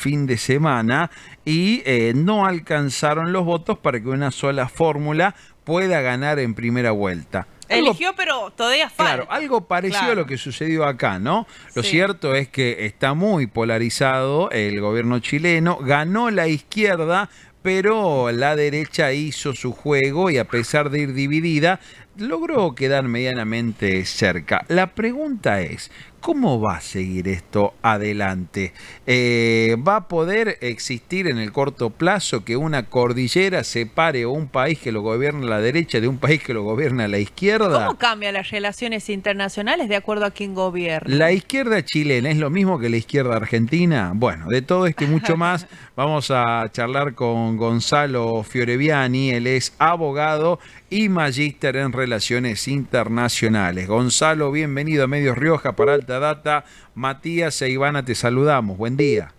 fin de semana y no alcanzaron los votos para que una sola fórmula pueda ganar en primera vuelta. Eligió, pero todavía falta. Claro, algo parecido a lo que sucedió acá, ¿no? Lo Sí. cierto es que está muy polarizado el gobierno chileno, ganó la izquierda, pero la derecha hizo su juego y a pesar de ir dividida, logró quedar medianamente cerca. La pregunta es, ¿cómo va a seguir esto adelante? ¿Va a poder existir en el corto plazo que una cordillera separe un país que lo gobierna la derecha de un país que lo gobierna la izquierda? ¿Cómo cambian las relaciones internacionales de acuerdo a quién gobierna? ¿La izquierda chilena es lo mismo que la izquierda argentina? Bueno, de todo esto y mucho más vamos a charlar con Gonzalo Fioreviani. Él es abogado y magíster en relaciones internacionales. Gonzalo, bienvenido a Medios Rioja para Alta Data. Matías e Ivana, te saludamos. Buen día.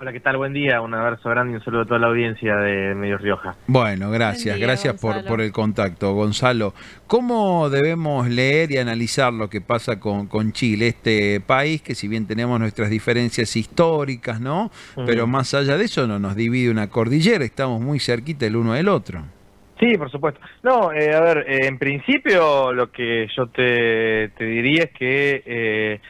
Hola, ¿qué tal? Buen día. Un abrazo grande y un saludo a toda la audiencia de Medios Rioja. Bueno, gracias. Buen día, Gracias Gonzalo. por el contacto, Gonzalo. ¿Cómo debemos leer y analizar lo que pasa con Chile, este país que si bien tenemos nuestras diferencias históricas, ¿no? Pero más allá de eso no nos divide una cordillera, estamos muy cerquita el uno del otro. Sí, por supuesto. No, a ver, en principio lo que yo te diría es que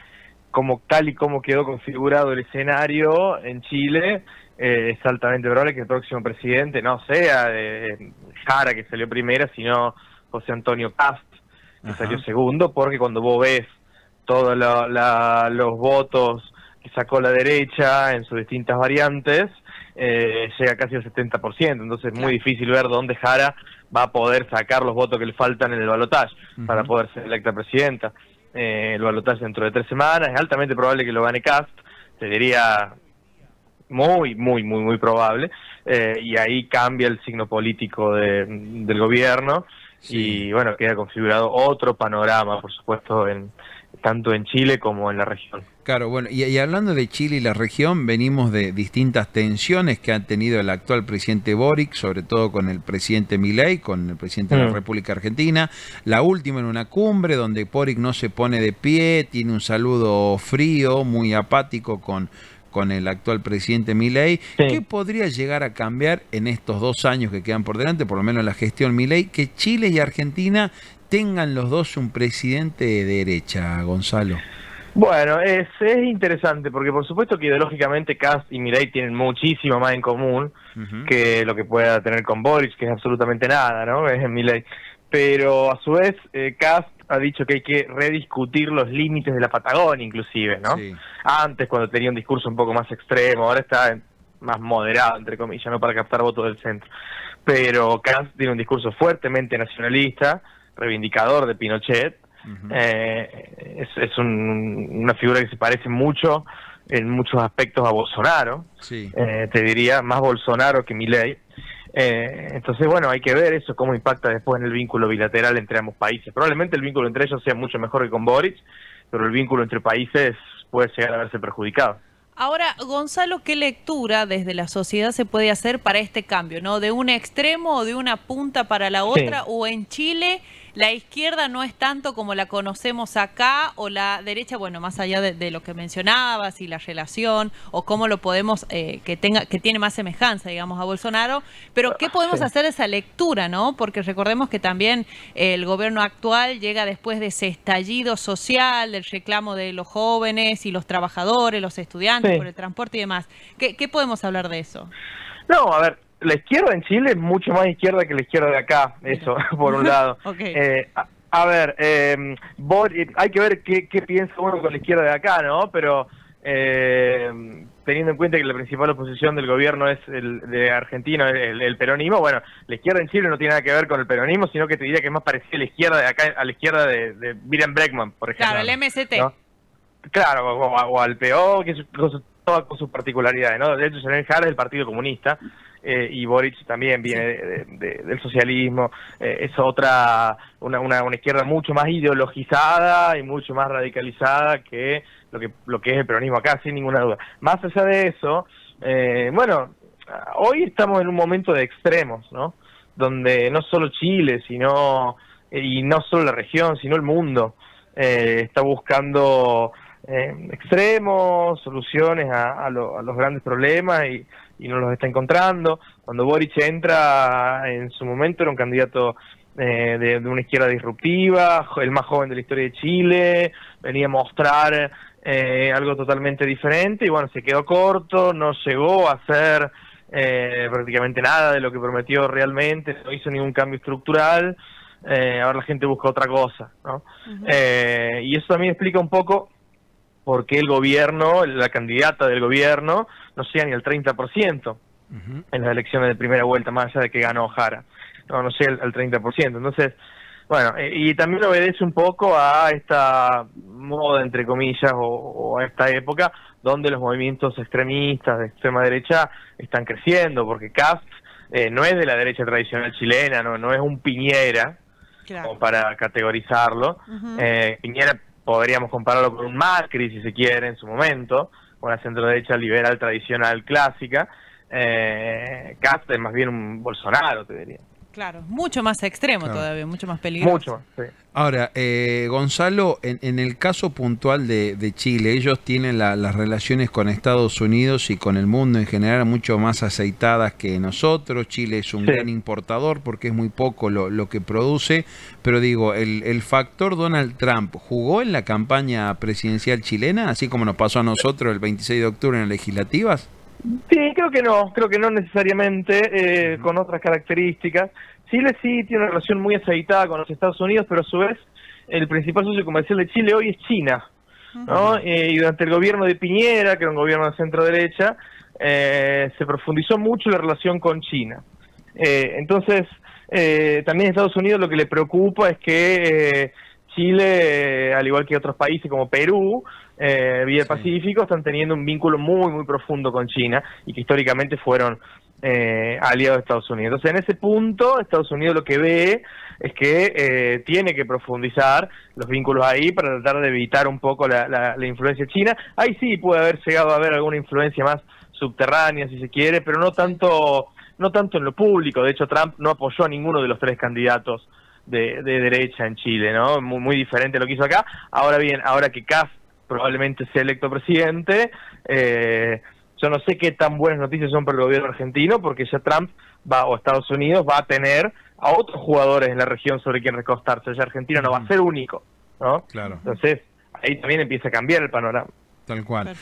como tal y como quedó configurado el escenario en Chile, es altamente probable que el próximo presidente no sea Jara, que salió primera, sino José Antonio Kast, que salió segundo, porque cuando vos ves todos los votos que sacó la derecha en sus distintas variantes, llega casi al 70%, entonces es muy difícil ver dónde Jara va a poder sacar los votos que le faltan en el balotaje para poder ser electa presidenta. El balotaje dentro de 3 semanas, es altamente probable que lo gane Kast, te diría muy probable, y ahí cambia el signo político del gobierno, y bueno, queda configurado otro panorama, por supuesto, tanto en Chile como en la región. Claro, bueno, y hablando de Chile y la región, venimos de distintas tensiones que ha tenido el actual presidente Boric, sobre todo con el presidente Milei, con el presidente de la República Argentina. La última en una cumbre donde Boric no se pone de pie, tiene un saludo frío, muy apático con el actual presidente Milei. Sí. ¿Qué podría llegar a cambiar en estos 2 años que quedan por delante, por lo menos la gestión Milei, que Chile y Argentina tengan los dos un presidente de derecha, Gonzalo? Bueno, es interesante porque por supuesto que ideológicamente Kast y Milei tienen muchísimo más en común que lo que pueda tener con Boric, que es absolutamente nada, ¿no? Es Milei. Pero a su vez Kast ha dicho que hay que rediscutir los límites de la Patagonia inclusive, ¿no? Sí. Antes cuando tenía un discurso un poco más extremo, ahora está más moderado, entre comillas, no para captar votos del centro. Pero Kast tiene un discurso fuertemente nacionalista, reivindicador de Pinochet. Es una figura que se parece mucho en muchos aspectos a Bolsonaro, te diría más Bolsonaro que Milei. Entonces bueno, hay que ver eso cómo impacta después en el vínculo bilateral entre ambos países. Probablemente el vínculo entre ellos sea mucho mejor que con Boric, pero el vínculo entre países puede llegar a verse perjudicado. Ahora, Gonzalo, ¿qué lectura desde la sociedad se puede hacer para este cambio, ¿no? ¿De un extremo o de una punta para la otra? ¿O en Chile la izquierda no es tanto como la conocemos acá, o la derecha, bueno, más allá de lo que mencionabas y la relación, o cómo lo podemos, que tiene más semejanza, digamos, a Bolsonaro, pero qué podemos hacer esa lectura, ¿no? Porque recordemos que también el gobierno actual llega después de ese estallido social, del reclamo de los jóvenes y los trabajadores, los estudiantes por el transporte y demás. ¿Qué podemos hablar de eso? No, a ver, la izquierda en Chile es mucho más izquierda que la izquierda de acá, eso, por un lado. A ver, hay que ver qué piensa uno con la izquierda de acá, ¿no? Pero teniendo en cuenta que la principal oposición del gobierno es el de Argentina, el peronismo, bueno, la izquierda en Chile no tiene nada que ver con el peronismo, sino que te diría que es más parecida a la izquierda de acá, a la izquierda de Miriam Bregman, por ejemplo. Claro, el MST. ¿No? Claro, o al PO, que con sus particularidades, ¿no? De hecho, Janel Jara es del Partido Comunista, y Boric también viene del socialismo. Es una izquierda mucho más ideologizada y mucho más radicalizada que lo que es el peronismo acá, sin ninguna duda. Más allá de eso, bueno, hoy estamos en un momento de extremos, ¿no? Donde no solo Chile, y no solo la región, sino el mundo está buscando extremos, soluciones a los grandes problemas y no los está encontrando. Cuando Boric entra, en su momento era un candidato de una izquierda disruptiva, el más joven de la historia de Chile, venía a mostrar algo totalmente diferente y bueno, se quedó corto, no llegó a hacer prácticamente nada de lo que prometió realmente, no hizo ningún cambio estructural. Ahora la gente busca otra cosa, ¿no? Y eso también explica un poco por qué el gobierno, la candidata del gobierno, no llega ni al 30% en las elecciones de primera vuelta, más allá de que ganó Jara. No llega al 30%. Entonces, bueno, y también obedece un poco a esta moda, entre comillas, o a esta época donde los movimientos extremistas de extrema derecha están creciendo, porque Kast no es de la derecha tradicional chilena, no es un Piñera, claro, como para categorizarlo. Piñera podríamos compararlo con un Macri, si se quiere, en su momento, con la centro-derecha liberal tradicional clásica. Kast es más bien un Bolsonaro, te diría. Claro, mucho más extremo, claro, todavía, mucho más peligroso. Mucho más, sí. Ahora, Gonzalo, en el caso puntual de Chile, ellos tienen las relaciones con Estados Unidos y con el mundo en general mucho más aceitadas que nosotros. Chile es un gran importador porque es muy poco lo que produce, pero digo, el factor Donald Trump ¿jugó en la campaña presidencial chilena, así como nos pasó a nosotros el 26 de octubre en las legislativas? Sí, creo que no necesariamente, con otras características. Chile sí tiene una relación muy aceitada con los Estados Unidos, pero a su vez el principal socio comercial de Chile hoy es China, ¿no? Y durante el gobierno de Piñera, que era un gobierno de centro-derecha, se profundizó mucho la relación con China. Entonces, también a Estados Unidos lo que le preocupa es que Chile, al igual que otros países como Perú, vía el Pacífico, están teniendo un vínculo muy profundo con China y que históricamente fueron aliados de Estados Unidos. Entonces, en ese punto, Estados Unidos lo que ve es que tiene que profundizar los vínculos ahí para tratar de evitar un poco la influencia china. Ahí sí puede haber llegado a haber alguna influencia más subterránea, si se quiere, pero no tanto en lo público. De hecho, Trump no apoyó a ninguno de los tres candidatos de derecha en Chile, ¿no? Muy diferente a lo que hizo acá. Ahora bien, ahora que Kast probablemente sea electo presidente, yo no sé qué tan buenas noticias son para el gobierno argentino, porque ya Trump o Estados Unidos va a tener a otros jugadores en la región sobre quien recostarse. Ya Argentina no va a ser único, ¿no? Claro. Entonces, ahí también empieza a cambiar el panorama. Tal cual.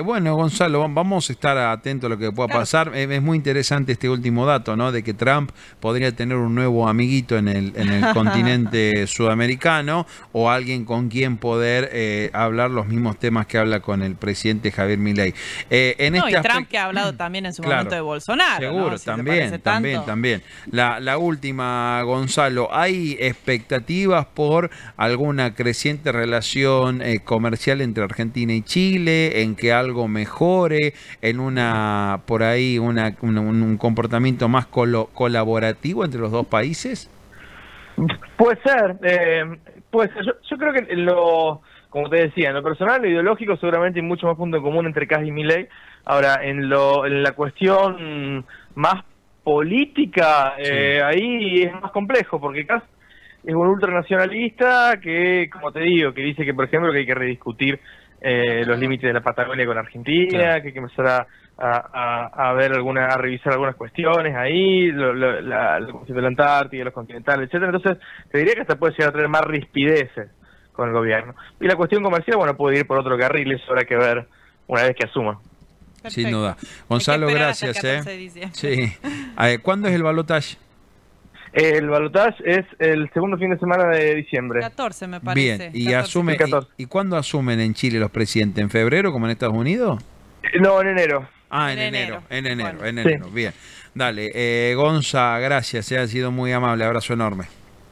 Bueno, Gonzalo, vamos a estar atentos a lo que pueda pasar. Es muy interesante este último dato, ¿no? De que Trump podría tener un nuevo amiguito en el continente sudamericano, o alguien con quien poder hablar los mismos temas que habla con el presidente Javier Milei. Y Trump, que ha hablado también en su momento de Bolsonaro. Seguro, ¿no? Si también. La última, Gonzalo, ¿hay expectativas por alguna creciente relación comercial entre Argentina y Chile, en que algo mejore, en un comportamiento más colaborativo entre los dos países? Puede ser. Yo creo que como te decía, en lo personal, lo ideológico, seguramente hay mucho más punto en común entre Kast y Milei. Ahora, en la cuestión más política, ahí es más complejo, porque Kast es un ultranacionalista que, como te digo, que dice que, por ejemplo, que hay que rediscutir los límites de la Patagonia con Argentina, claro, que hay que empezar a revisar algunas cuestiones ahí, la cuestión de la Antártida, los continentales, etcétera. Entonces, te diría que hasta puede llegar a tener más rispideces con el gobierno. Y la cuestión comercial, bueno, puede ir por otro carril, eso habrá que ver una vez que asuma. Perfecto. Sin duda. Gonzalo, gracias. Sí. ¿Cuándo es el balotaje? El balotaje es el segundo fin de semana de diciembre. 14, me parece. Bien, ¿y cuándo asumen en Chile los presidentes? ¿En febrero, como en Estados Unidos? No, en enero. En enero. Bien. Dale, Gonza, gracias, ha sido muy amable, abrazo enorme.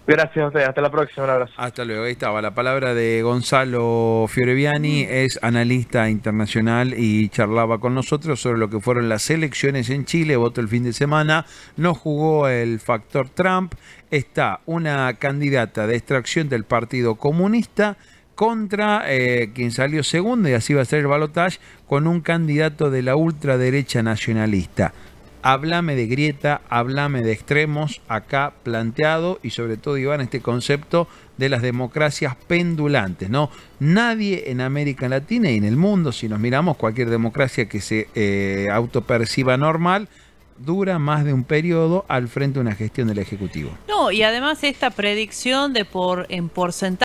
Gracias a ustedes, hasta la próxima, un abrazo. Hasta luego, ahí estaba la palabra de Gonzalo Fioreviani, es analista internacional y charlaba con nosotros sobre lo que fueron las elecciones en Chile, votó el fin de semana, no jugó el factor Trump, está una candidata de extracción del Partido Comunista contra quien salió segundo, y así va a ser el balotaje, con un candidato de la ultraderecha nacionalista. Háblame de grieta, háblame de extremos acá planteado, y sobre todo, Iván, este concepto de las democracias pendulantes, ¿no? Nadie en América Latina y en el mundo, si nos miramos cualquier democracia que se autoperciba normal, dura más de un periodo al frente de una gestión del Ejecutivo. No, y además esta predicción de en porcentaje